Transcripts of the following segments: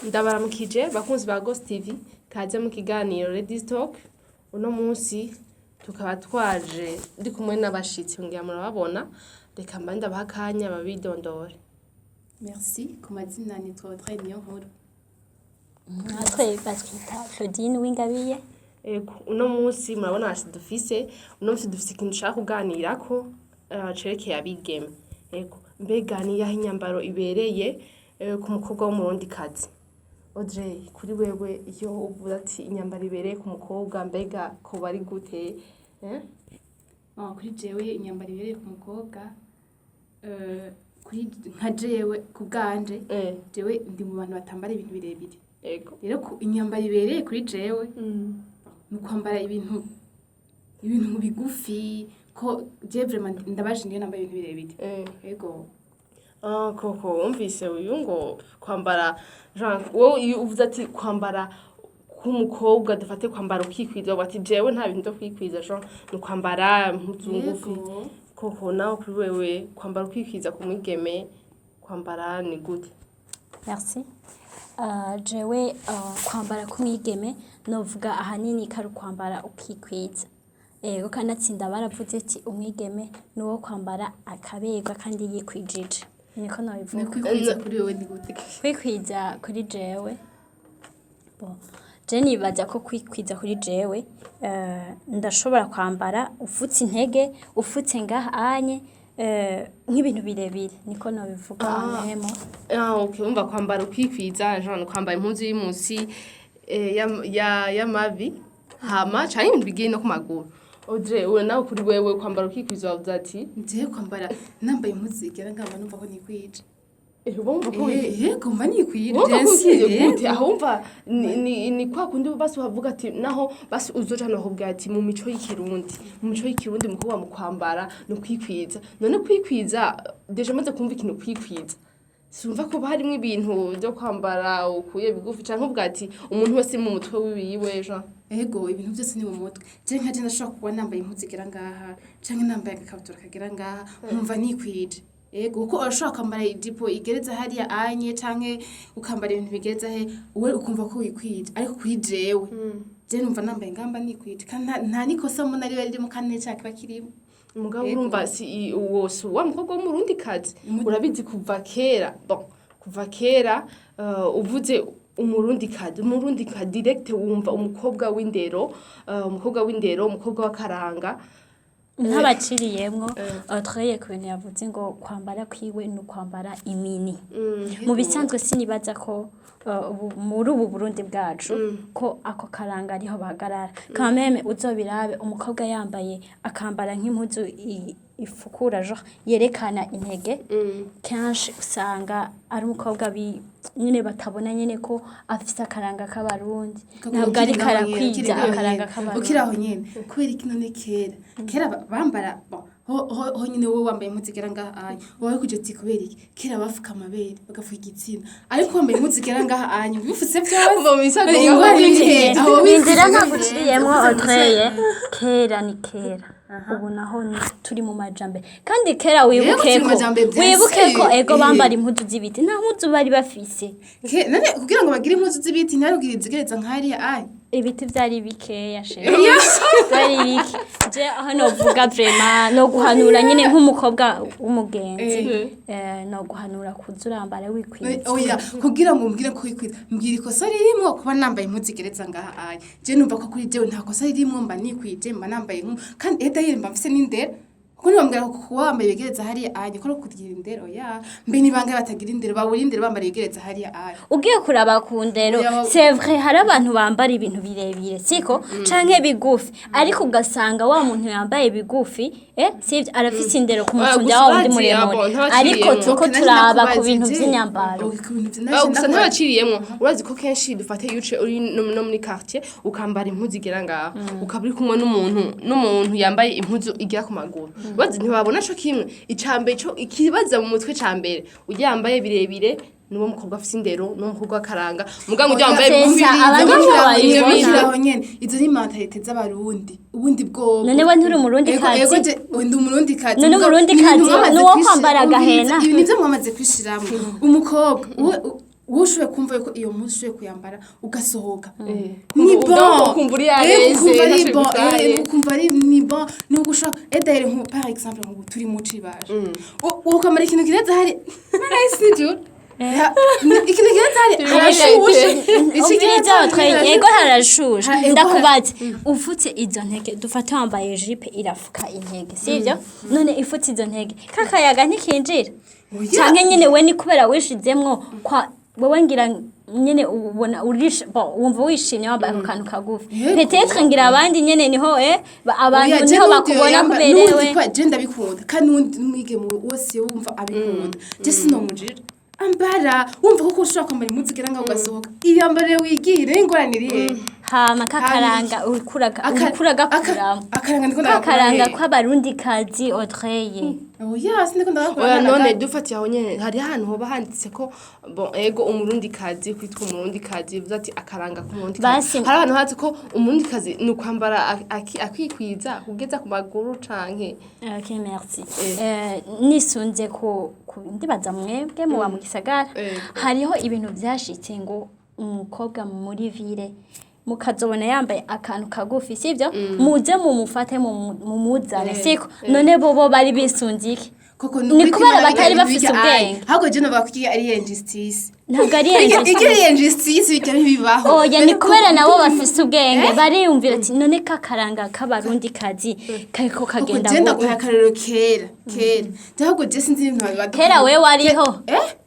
Ndabaramukije bakunzi ba Ghost TV kaze mu kiganiro Ladies Talk. Uno munsi tukaba twaje ndi kumwe n'abashitsi ngira murababona, reka mba ndabaha akanya babidondore. Merci. Ku mazina nitwa Audrey Niyonkuru. Natwe batwita Claudine Uwingabiye. Ego, uno munsi murabona bashitsi dufise, uno munsi dufise ikintu nshaka kuganirako cerekeye abigeme. Ego, mbega ni yahe inyambaro ibereye ku mukobwa w'umurundikazi? Audrey, kuri wewe iyo uvuze ati inyambaro ibereye ku mukobwa mbega ko bari gute? Kuri jewe inyambaro ibereye ku mukobwa kuri nka jewe ku bwanje jewe ndi mu bantu batambara ibintu birebire. Ego. Rero inyambaro ibereye kuri jewe ni kwambara ibintu bigufi ko je vraiment ndabaje ndiyo nambaye ibintu birebire. Ego. Koko umvise uyu ngo kwambara wowe iyo uvuze ati kwambara k'umukobwa dufate kwambara ukikwiza bati jewe nta bintu byo kwikwiza ni kwambara impuzu ngufi. Koko nawe kuri wewe kwambara ukikwiza ku mwigeme kwambara ni gute? Merci. Jewe kwambara kumwigeme novuga ahanini kari kwambara ukikwiza. Ego kanatsinda baravuze ati umwigeme nuwo kwambara akaberwa kandi yikwijije. Niko nabivuga. Kwikwiza kuri wewe ni gute? Kwikwiza kuri jewe. Je nibaza ko kwikwiza kuri jewe ndashobora kwambara ufutse intege, ufutse ngaha anye nk'ibintu birebire niko nabivuga amemo. Okay, umva kwambara ukikwiza kwambara impuzu y'umusi y'amavi hama cyane ibintu bigiye no ku maguru. Audrey, uwe nawe kuri wewe kwambara ukikwiza wavuze ati ngiye kwambara nambaye impuzu zigera ngamba numva ko nikwije. Wumva ko yego mba nikwije. Gute ahumva ni kwa kundi basi bavuga ati naho basi uzoja no hobwa ati mu mico y'ikirundi mukobwa mu kwambara no kwikwiza. None kwikwiza deje maze kumva ikintu kwikwiza. Sumva ko harimo ibintu byo kwambara ukuye bigufi canke ubwa ati umuntu wese mu mutwe wiwe Jean. Ego ibintu byose ni mu mutwe. Je nkaje ndashaka kuba nambaye impuzu igera ngaha canke nambaye agakabutura kagera ngaha nkumva nikwije. Ego uko urashaka kwambara ijipo igereza hariya anye canke ukambara ibintu bigereza he uwe ukumva ko wikwije ariko kuri jewe je numva nambaye ngamba nikwije kandi nta nikosa mu nari bari mu kane cyake bakirimo. Umugabo urumva si wose wa mukobwa w'umurundikazi urabizi kuva kera uvuze umurundikazi direct wumva umukobwa w'indero umukobwa w'akaranga nk'abaciriyemwo Audrey ku bintu yavuze ngo kwambara kwiwe no kwambara imini. Mu bisanzwe sinibaza ko muri ubu Burundi bwacu ko ako karanga ariho bahagarara. Kameme uzobirabe umukobwa yambaye akambara nk'impuzu ifukura yerekana intege kenshi usanga ari umukobwa nyine batabona nyine ko afise akaranga k'abarundi ntabwo ari karakwiza akaranga k'abarundi. Ukiraho nyene kubera iki none kera bambara ho nyine wowe wambaye impuzu igera ngaha wowe kuje ati kubera iki kera bafuka amabere bagafuka igitsina ariko wambaye impuzu igera ngaha bifutse byose inzira ntaguciriyemwo Audrey kera ni kera ubu naho turi mu majambe kandi kera wibuke ko ego bambara impuzu z'ibiti nta mpuzu bari bafise none kugira ngo bagire impuzu z'ibiti ntarugire izigereza nk'ariya ibiti vyari bikeya vyari bike je hano vuga vraiment no guhanura nyine nk'umukobwa w'umugenzi no guhanura kuzurambara wikwiza oya kugira ngo mbwire ko wikwiza mbwira ikosa ririmo kuba nambaye impuzu igereza ngaha je numva ko kuri jewe nta kosa ririmo mba nikwije mba nambaye kandi edayire mba mfise n'indero kuko nibambwira ko kuba wambaye ibigereza hariya ko kugira indero mbe nibanga batagira indero babura indero bambara ibigereza hariya ugiye kuraba ku ndero c'est vrai hari abantu bambara ibintu birebire siko canke bigufi ariko ugasanga wa muntu yambaye bigufi sivyo arafise indero ku mutunda wawo ndi muremure ariko tuko turaba ku bintu vy'inyambaro gusa ntabaciriyemwo urazi ko kenshi dufate yuce uri no muri quartier ukambara impuzu igera ngaha ukaba uri kumwe n'umuntu yambaye impuzu igera ku maguru bazi ntibabona cyo kimwe icambe cyo ikibaza mu mutwe cambere ujyambaye birebire nuwo mukobwa afise indero no mukobwa karanga mugango ujyambaye ibyo nyene izo ni mentalite z'abarundi ubundi bwo none we nturi umurundi kazi ego je ndi umurundi kazi none umurundi kazi nuwo kwambara gahena ibi nivyo mwamaze kwishiramo umukobwa wowe ushoboye kumva yuko iyo mpuzu ushoboye kuyambara ugasohoka Ni bon ukumva uri yareze ukumva ari ntacyo bon bitaye. ukumva ari ni bon nuko ushaka edaire nko par exemple nko turi mu cibaje ukamara ikintu kireza hari nice dude ikintu kireza hari harashushe ubwiza batwaye yego harashushe Ha, ego ndakubaze ufutse izo ntege dufate wambaye jipe irafuka intege sivyo none ifutse izo ntege kakayaga ntikinjira canke nyene we ni kubera wishizemwo kwa wewe ngira nyene ubona wumva wishimye wambaye ako kantu kagufi peut-être ngira abandi nyene niho abantu niho bakubona kuberewe je ndabikunda kandi n'undi mwigeme wose wumva abikunda je sinomujira ambara wumva ko ushaka kwambara impuzu igera ngaho ugasohoka iyambare wigire ingoraniriye hama kakaranga ukuraga kuramo akaranga ndiko kakaranga kw'abarundi kazi Audrey oya sindiko ndagakora Oya none dufatiye aho nyene hari ahantu hoba handitse ko bon ego umurundi kazi kwitwa umurundi kazi bivuze ati akaranga k'umurundi kazi Basi- hari abantu hazi ko umurundi kazi ni ukwambara akikwiza kugeza ku maguru canke Ok, merci. Nisunze ku ndibaza mwebwe muba mu gisagara hariho ibintu byashitse ngo umukobwa muri ville mukazobona yambaye akantu kagufi sivyo muze mumufate mumuzane siko none bobo bari bisunzike koko ni kubera batari bafise ubwenge ahubwo je navuga ko ari injustice ntabwo ari igiri injustice bijya bibaho oya ni kubera nabo bafise ubwenge bariyumvira ati none kakaranga k'abarundi kazi kariko kagenda kugenda guha akarero kera ahubwo je sinzi ibintu babibaga kera we wariho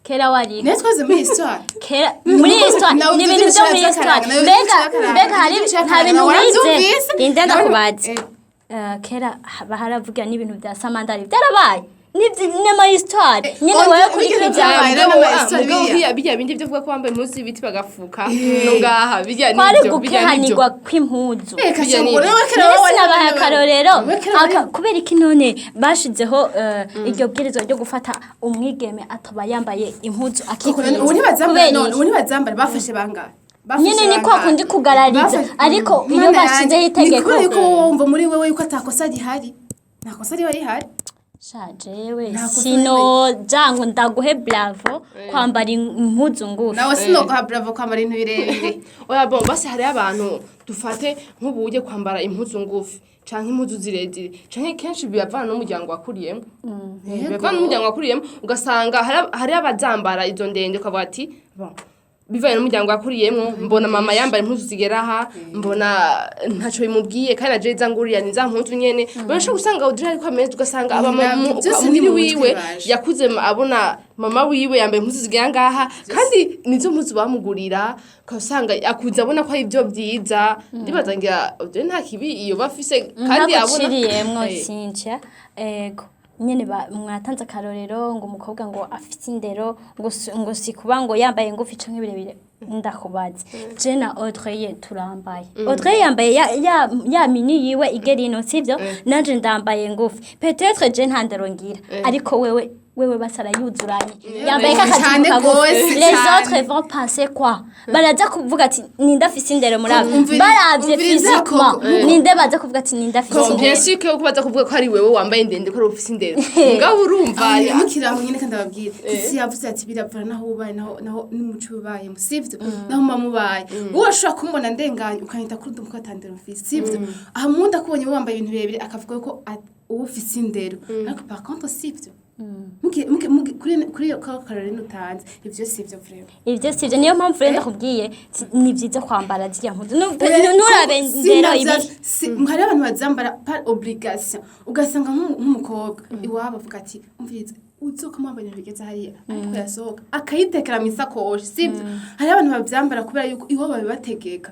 kera wariho netwaze muri histoire kera muri histoire ni ibintu byo muri histoire mbega hari nta bintu wize inde ndakubaze kera baharavuga n'ibintu bya samandari byarabaye n'ama histoire nyine wewe kuri kwijambo bijya bindi byo kuvuga ko bambaye impuzu y'ibiti bagafuka no ngaha bijya n'ibyo kwari gukehanirwa kw'impuzu sinabaye akarorero kubera iki none bashizeho iryo bwirizwa ryo gufata umwigeme ataba yambaye impuzu akikwiza ubu ntibazambara bafashe bangahe nyine ni kwa kundi kugarariza ariko iyo bashizeho itegeko ni kubera ko wumva muri wewe yuko atakosa rihari nta kosa riba rihari shajewe sino jango ndaguhe bravo kwambara impuzu ngufi nawe sinoguha bravo kwambara ibintu birebire oya bon basi hari abantu dufate nk'ubuje kwambara impuzu ngufi canke impuzu zirezire canke kenshi biyavana n'umuryango wakuriyemo biyavana n'umuryango wakuriyemo ugasanga hari abazambara izo ndende ukavuga ati bon bivaye n'umuryango wakuriyemo mbona mama yambaye impuzu zigera aha mbona ntaco bimubwiye kandi aje zangurira ni za mpuzu nyene barasha gusanga udira ariko ameze ugasanga muri wiwe yakuze abona mama wiwe yambaye impuzu zigera ngaha kandi nizo mpuzu bamugurira kasanga akuze abona ko ari byo byiza ndibaza ngira nta kibi iyo bafise kandi abona ciriyemwo Cynthia ego nyene mwatanze akarorero ngo umukobwa ngo afite indero ngo sikuba ngo yambaye ngufi canke birebire ndakubaze je na Audrey turambaye Audrey yambaye ya mini yiwe igerino sivyo nanje ndambaye ngufi peut-être je ntandero ngira ariko wewe basara yuzuranye yambaye kakazi kagufi les autres vont penser quoi baraza kuvuga ati ninda afise indero muri baravye physiquement ninde baza kuvuga ati ninda afise indero bien sûr que kubaza kuvuga ko ari wewe wambaye ndende ko ufise indero ngaho urumva mukiraho nyine kandi ababwira isi yavuze ati biravana naho ubaye naho n'umuco ubaye musivyo naho mamubaye uwo ashaka kumbona ndenganye ukanyita kuri ndumko atandero mfise sivyo aha munda kubonye wambaye ibintu birebire akavuga ko ufise indero ariko par contre sivyo kuri karorine utanze ivyo sivyo vrema ivyo sivyo niyo mpamvu rero ndakubwiye ni vyiza kwambara ziriya mpuzu nurabe ndero ibi hari abantu bazambara par obligation ugasanga nk'umukobwa iwabo avuga ati umviriza uzokamwambara ibintu bigeze hariya ariko yasohoka akayitekera mu isakoshi sivyo hari abantu bavyambara kubera yuko iwabo babibategeka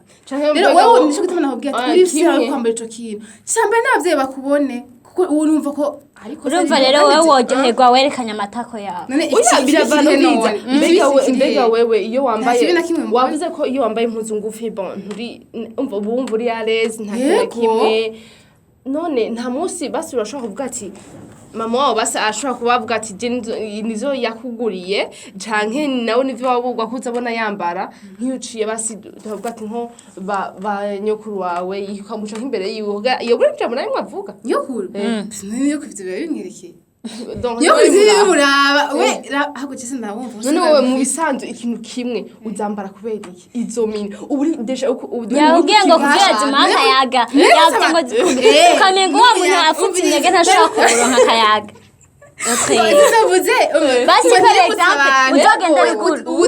rero wewe nisho gutuma nakubwiye ati uri vyiza kwambara ico kintu cyambere n'abavyeyi bakubone kuko ubu numva ko urumva rero wowe wojyoherwa werekanye amatako yawe none biravana biza mbega wewe iyo wambaye wavuze ko iyo wambaye impuzu ngufi bon nturi umva uri à l'aise nta kimwe none nta munsi basi urashobora kuvuga ati mama wabo basi ashobora kubavuga ati nizo yakuguriye canke nawe nivyo wabugwa kuza abona yambara nk'iyuciye basi tuvuga ati nko ba nyokuru wawe ukamuca nk'imbere yiwe iyo buri jambo nawe mwavuga nyokuru niyo kwivyo biba bimwerekeye Donc, yo nawe kuziri muraba. muraba we ahubwo cyese ndabumva none wowe mu bisanzwe ikintu kimwe uzambara kubera iki izo mini uburi deja yabwiye ngo kugira zima akayaga yabwiye ngo ukamenga wa muntu afutse intege ntashobora kuronka akayaga Uzavuze basi par exemple uzogenda ruguru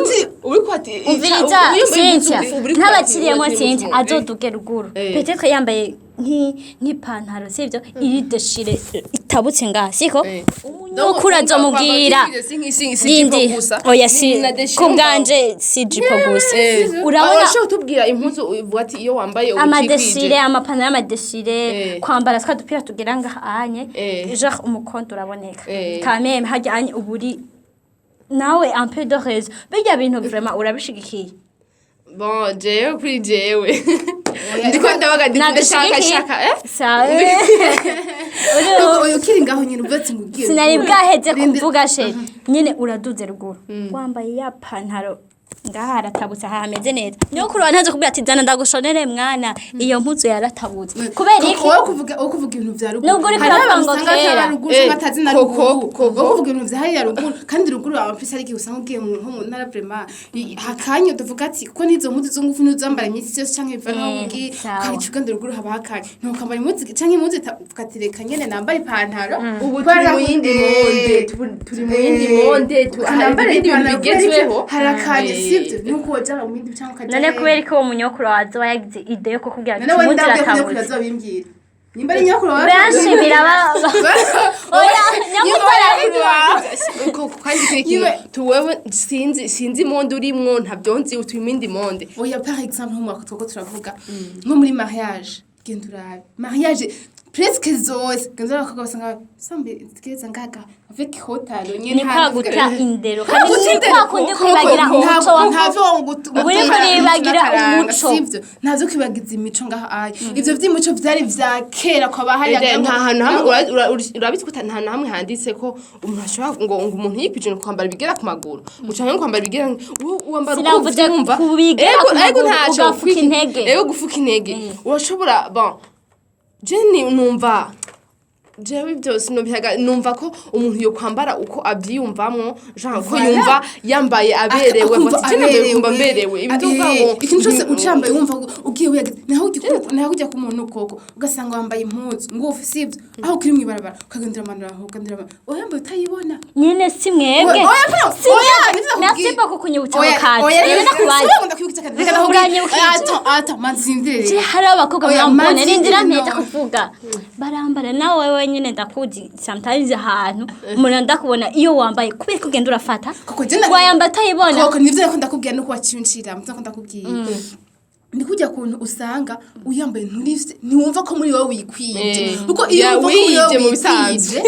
uri kwati uviriza Cynthia ntabakiriyemo Cynthia azoduge ruguru peut-être yambaye nk'ipantaro sivyo iri deshire itabutse ngaha siko umunyokuru azomubwira yindi oya si kubwanje si jipo gusa urabona urashobora kutubwira impuzu uvuga ati iyo wambaye amadesire amapantaro y'amadesire kwambara twa dupira tugera ngaha anye genre umukondo uraboneka quand même hajya uburi nawe un peu de raison bijya bintu vraiment urabishigikiye bon jewe kuri jewe ndiko ndabaga ndashaka sawe oyo kiri ngaho nyine ubatse ngubwiye sinari bwaheze kuvuga she nyine uraduze ruguru wambaye ya pantaro ngaha aratabutse hameze neza niyo kuri wantaze kubwira ati zana ndagushonere mwana iyo mpuzu yaratabutse kubera iki wo kuvuga ibintu vya ruguru nubwo uri kuravango kera ruguru batazi na ruguru wo kuvuga ibintu vya hariya ruguru kandi ruguru abafise ari usanga ugiye nko mu ntara vraiment hakanyo tuvuga ati ko nizo mpuzu zungufu n'uzambara imisi yose canke bivana ngi kabicuga ruguru haba hakanye nuko ambara impuzu canke impuzu tukatireka nyene nambara ipantaro ubu turi mu yindi monde turi mu yindi monde nambara ipantaro bigezweho harakanye sivyo nuko wajara mu bindi cyangwa none kubera ko umunyokuru wazo yagize ide yo kukubwira ati umuntu iratabutse nimba ari nyakuru wawe benshi biraba oya nyakuru kandi kiri tuwewe sinzi monde urimwo ntavyonzi utwimindi monde oya par exemple nko twako turavuga nko muri mariage gendurabe mariage presque zose ganza bakagwa basanga sambe zigeza ngaga avec hotalo nyene ni kwaguta indero kandi ni kwakundi kwibagira umuco uri kuribagira umuco ntazo kwibagiza imico ngaha ayi ivyo vy'imico vyari vya kera kwa bahari nta hantu hamwe urabitse kuta nta hamwe handitse ko umuntu ashobora ngo umuntu yipije kwambara bigera ku maguru ucanke kwambara bigera wambara uko vyumva ego ntaco gufuka intege ego gufuka intege urashobora bon Jenny numva jewe byose numva ko umuntu yo kwambara uko abyiyumvamwo genre ko yumva yambaye aberewe bati kumba mberewe ibituva ngo ikintu cyose ucambaye wumva ugiye wega naho ujya ku muntu koko ugasanga wambaye impuzu ngufi sivyo aho kiri mwibarabara ukagendera manura aho ukagendera oyambaye utayibona nyine si mwebwe merci beaucoup kunyibutsa kandi rero nakubaye reka ndahuganye ata manzindire hari abakobwa bambone rindira mpeze kuvuga barambara nawe wewe nyine ndakuzi sometimes ahantu umuntu ndakubona iyo wambaye kubera ko ugenda urafata wayamba atayibona koko nivyo ko ndakubwira no kwacinshira mutako ndakubwiye ndi kujya kuntu usanga uyambaye nturifite ntiwumva ko muri wowe wikwije kuko iyo wumva ko muri wowe wikwije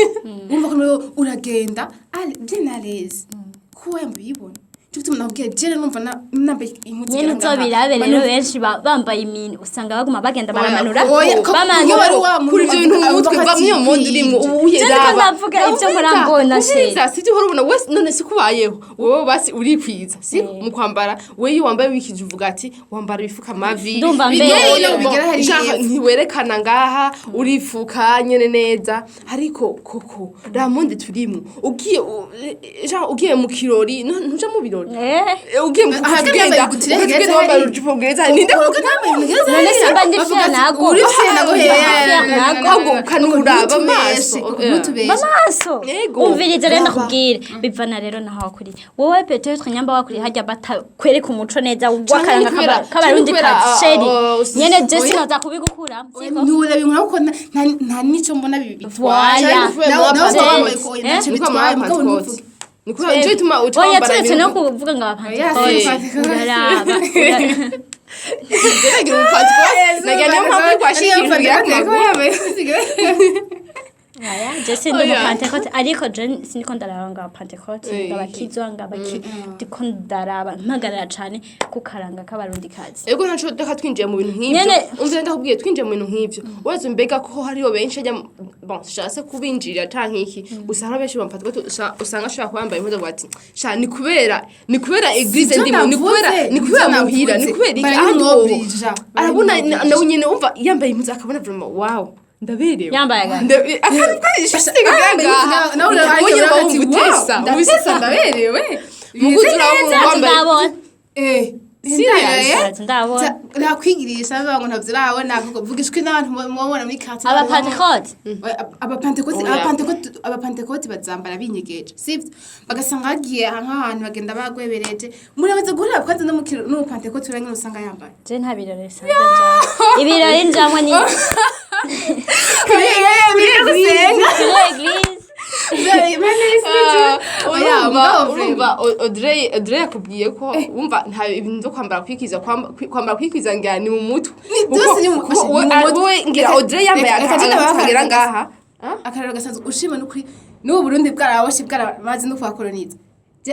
wumva ko muri wowe uragenda bien à l'aise ko yambaye ibona Tutu nabwiye jere numva nambaye impuzu nyene nzobirabe rero benshi bambaye imini usanga baguma bagenda baramanura bamanura kuri ibyo bintu umutwe bamwe mu monde urimo uyeraba ndavuga ibyo murambona se sivyo urabona wese none sikubayeho wowe basi urikwiza si mu kwambara wewe wambaye wikije uvuga ati wambara bifuka mavi ntiwerekana ngaha urifuka nyene neza ariko koko ra monde turimo ugiye mu kirori ntuja mu birori ugiye mukugenda kugenda wambaye urujipo bwiza ninde none simba ndifira nago ahubwo ukanuraba amaso umvirize rero ndakubwire bivana rero naho wakuri wowe peut-être nyamba wakuri hajya batakwereka umuco neza wakaranga kabarundi kasheri nyene Jesse naza kubigukura ntura binkora kuko nta nico mbona bitwara Nikuwa njoi tuma uchambara oya turetse no kuvuga ngo abapantikoti uraraba ngira umupantikoti nagira mpamvu kwashikira aya Jesse ndi umupantikoti ariko je siniko ndaraba ngo abapantikoti ngabakizwa ngabaki ndiko ndaraba mpagarara cyane kukaranga kabarundi kazi ego ntaco daka twinjiye mu bintu nk'ibyo umve ndakubwiye twinjiye mu bintu nk'ibyo wazo mbega ko hariho benshi ajya bon shase kubinjirira canke iki gusa hari benshi bampatikoti usanga ashaka kwambaye impuzu bwati sha ni kubera eglise ndimo ni kubera muhira ni kubera iki arabona nawe nyene umva yambaye impuzu akabona vraiment wow ndaberewe Yambaye agahe. akantu kashisiga gaga nawe urabona ati utesa ndaberewe muguzura wambaye ndabona serious ndabona nakwigirisha ngo ntavyirabona vugishwe n'abantu mubona muri quartier abapantekote abapantekote bazambara binyegeje sivyo bagasanga hagiye nk'ahantu bagenda bagwebereje murabaza guhura kwanza n'umupantekote urangene usanga yambaye je nta birori sanze njamwe ibirori njamwe ni urumva Audrey yakubwiye ko wumva nta ibintu byo kwambara kwikiza ngira ni mu mutwe byose ni mu mutwe wowe ngira Audrey yambaye akagera ngaha akararo gasanzwe ushima n'ukuri n'ubu Burundi bwaraboshye bwaramaze no kwakoloniza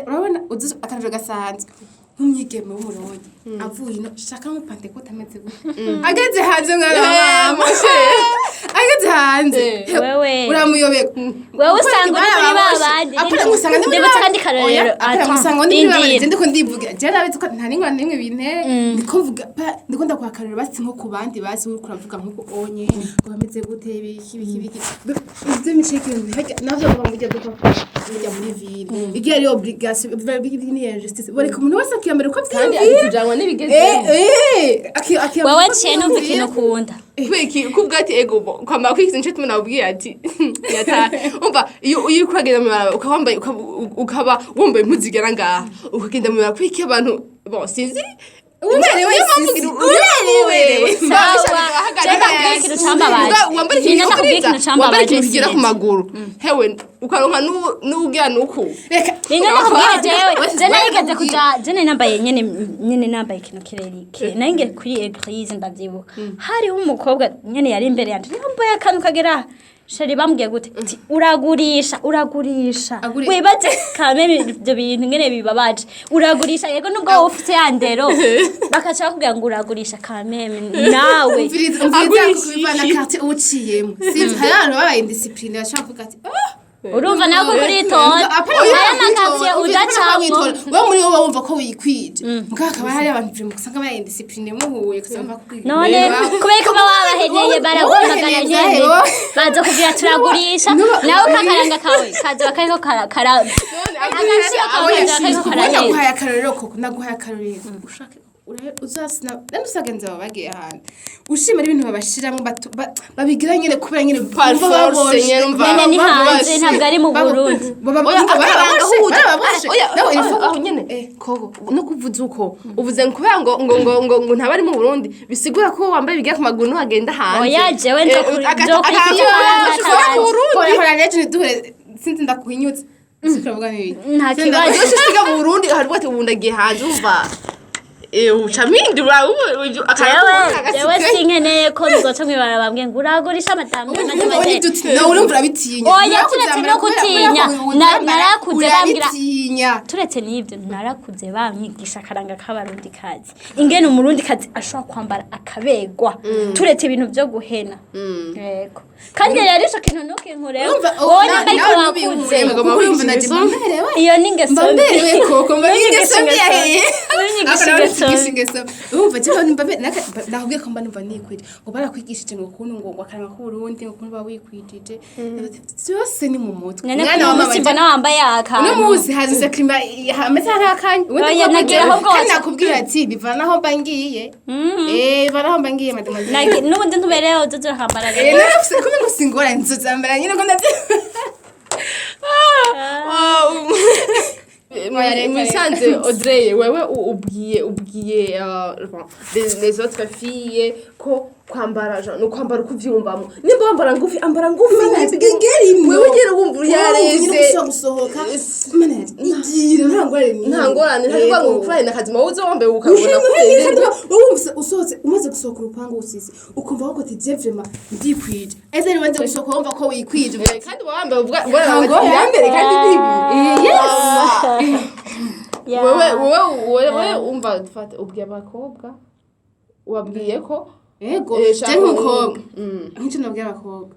urabona akararo gasanzwe nk'umwigeme w'umurundi avuye no shaka mu pantekote ameze ageze hanze mwana ageze hanze wewe uramuyobeka wewe usanga uri muri babandi apana musanga ndi ndetse kandi karero apana musanga ndi muri babandi ndiko ndivugira je nabizi ko nta ningwa nimwe bintera ndiko mvuga ndiko ndakwakarira basi nko ku bandi basi uri kuravuga nko onye bameze gute biki ibyo micekero navyo bamujya gukora muri ville igihe ari obligation ni injustice bari umuntu wese akiyambara uko kandi vyumviye akijangwa n'ibigeze wewe ciye numva ikintu ukunda kweki kubwati ego kwambara kwikiza nicyo tumwe nabwiye ati yataye umva iyo uri kuragenda mu barabara ukaba wambaye impuzu igera ngaha ukagenda mu barabara kwiki abantu bon sinzi uberewe wambara ikintu kigera ku maguru hewe ukaronka n'ubwira nuku Nina nakubwira je narigeze kuja je nambaye nyene nambaye ikintu kirerike nange kuri eglise ndavyibuka hariho umukobwa nyene yari imbere yanje nambaye akantu kagera sheri bambwiye gute ati uragurisha wibaze kameme ibyo bintu ngene bibabaje uragurisha yego nubwo wowe ufite yandero bakaca bakubwira ngo uragurisha kameme nawe umviriza quartier uciyemo sivyo hari abantu babaye indiscipline bashaka kuvuga ati urumva nako kuritonda aya makatiye udacamwo wewe muri wowe wumva ko wikwije mukaka hari abantu musanga babaye indiscipline muhuye kusanga bakubwira none kubera ko babaheneye baraguhamagara nyene baza kugira turagurisha nawe kakaranga kawe kaza bakayiko kara naguhaye akarorero koko naguhaye akarorero ushaka uzasina namusagenze babagiye ahantu ushimira ibintu babashiramo babigira nyene kubera nyene force nyene ni hanze ntabwo ari mu Burundi aho nyene koko no kuvuza uko uvuze kubera ngo ntabari mu Burundi bisigura ko wambaye bigiye ku maguru n'agenda hanze oya jewe nza kuri hora neje duhure sinzi ndakuhinyutse sikavuga nibi nta kibazo ushisiga mu Burundi hari bwate ubundagiye hanze umva uchamindura jewe sinkeneye ko bizoca mwibara bambwiye ngo uragurisha amadamu nawe urumva urabitinya oya turetse no gutinya narakuze bambwira turetse n'ibyo narakuze bamwigisha akaranga k'abarundi kazi ingene umurundi kazi ashobora kwambara akabegwa turetse ibintu byo guhena yego kandi rero ico kintu nukinkureho wowe ariko wakuze iyo ningeso mberewe koko ningeso yahe ningeso umva cyangwa nimbabe nakubwiye ko mba numva nikwije ngo barakwigishije ngo kuntu ngo akaranga k'urundi ngo kuntu bawikwijije byose ni mu mutwe mwana wa mama mbona wambaye aka no muzi hazize klima hameze nk'akanya oya nagira ahubwo nakubwira ati bivana aho mbangiye baraho mbangiye mademoiselle n'ubundi ntubereho uzoza hambara nafise kumwe ngo singora nzozambara nyine ko ndavye Musanze Audrey wewe ubwiye les autres filles ko kwambara no kwambara ukuvyumbamo nimba wambara ngufi ambara ngufi wewe ugera wumva yareze gusohoka mana igira ntangorane ntabwo ngo kufanye nakazi mawe uzo wambaye ukabona wumva usohotse umaze gusohoka urupangu usisi ukumva ko ati vraiment ndikwije eze ribanze gusohoka wumva ko wikwije kandi wambaye ubwo yambere kandi bibi wewe umva dufate ubwiye abakobwa wabwiye ko ego je nk'umukobwa nk'icyo nabwiye abakobwa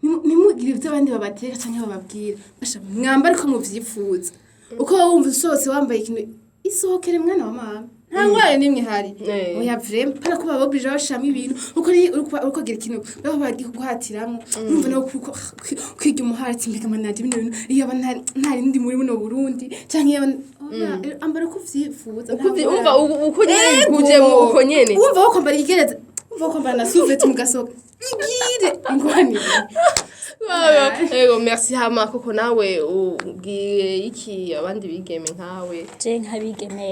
nimugire ibyo abandi babateka cyangwa bababwira basha mwambara ko muvyifuza uko wumva usohotse wambaye ikintu isohokere mwana wa mama nta ngwara n'imwe ihari Eh. oya vrema pana ko babobije bashiramo ibintu uko ni uko gira ikintu baho bari kuguhatiramo urumva nawe kuko kwiga umuharati mbega manadi bino bintu iyo aba ntari ndi muri buno Burundi canke iyo ambara ko vyifuza umva uko nyene kuje mu uko nyene umva ko kwambara igereza umva ko kwambara na suvete mu gasoka igire ingwani ego merci hama koko nawe ubwiye iki abandi bigeme nkawe je nk'abigeme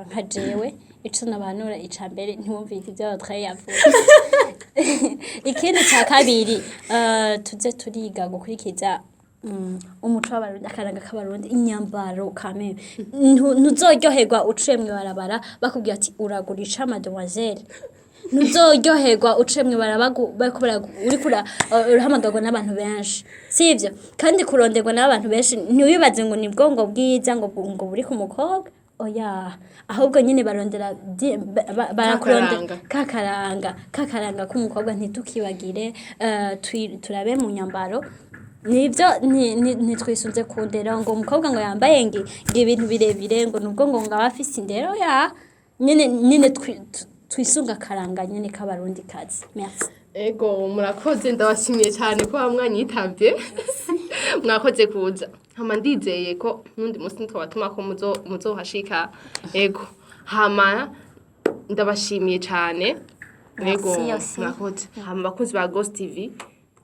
nka jewe ico nabanura ica mbere ntiwumvise ivyo Audrey yavuze ikindi ca kabiri tuze turiga gukurikiza umuco w'abarundi akaranga k'abarundi inyambaro kame ntuzoryoherwa uciye mw'ibarabara bakubwira ati uragurisha mademoiselle ntuzoryoherwa uciye mw'ibarabara uriko urahamagarwa n'abantu benshi sivyo kandi kuronderwa n'abantu benshi ntiwibaze ngo ni bwongo bwiza ngo buri ku mukobwa oya ahubwo nyine barondera barakurondera kakaranga k'umukobwa ntitukibagire turabe mu nyambaro nibyo ntitwisunze kundera ngo umukobwa ngo yambaye ibintu birebire ngo nubwo ngo ngaba afise indero ya nyine twisunga karanga nyine k'abarundi kazi merci ego murakoze ndabashimiye cyane ko mwanyitavye mwakoze kuza hama ndizeye ko nundi musi twabatuma ko muzohashika ego hama ndabashimiye cyane ego murakoze hama bakozi ba Ghost TV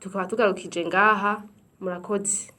tukaba tugarukije ngaha murakoze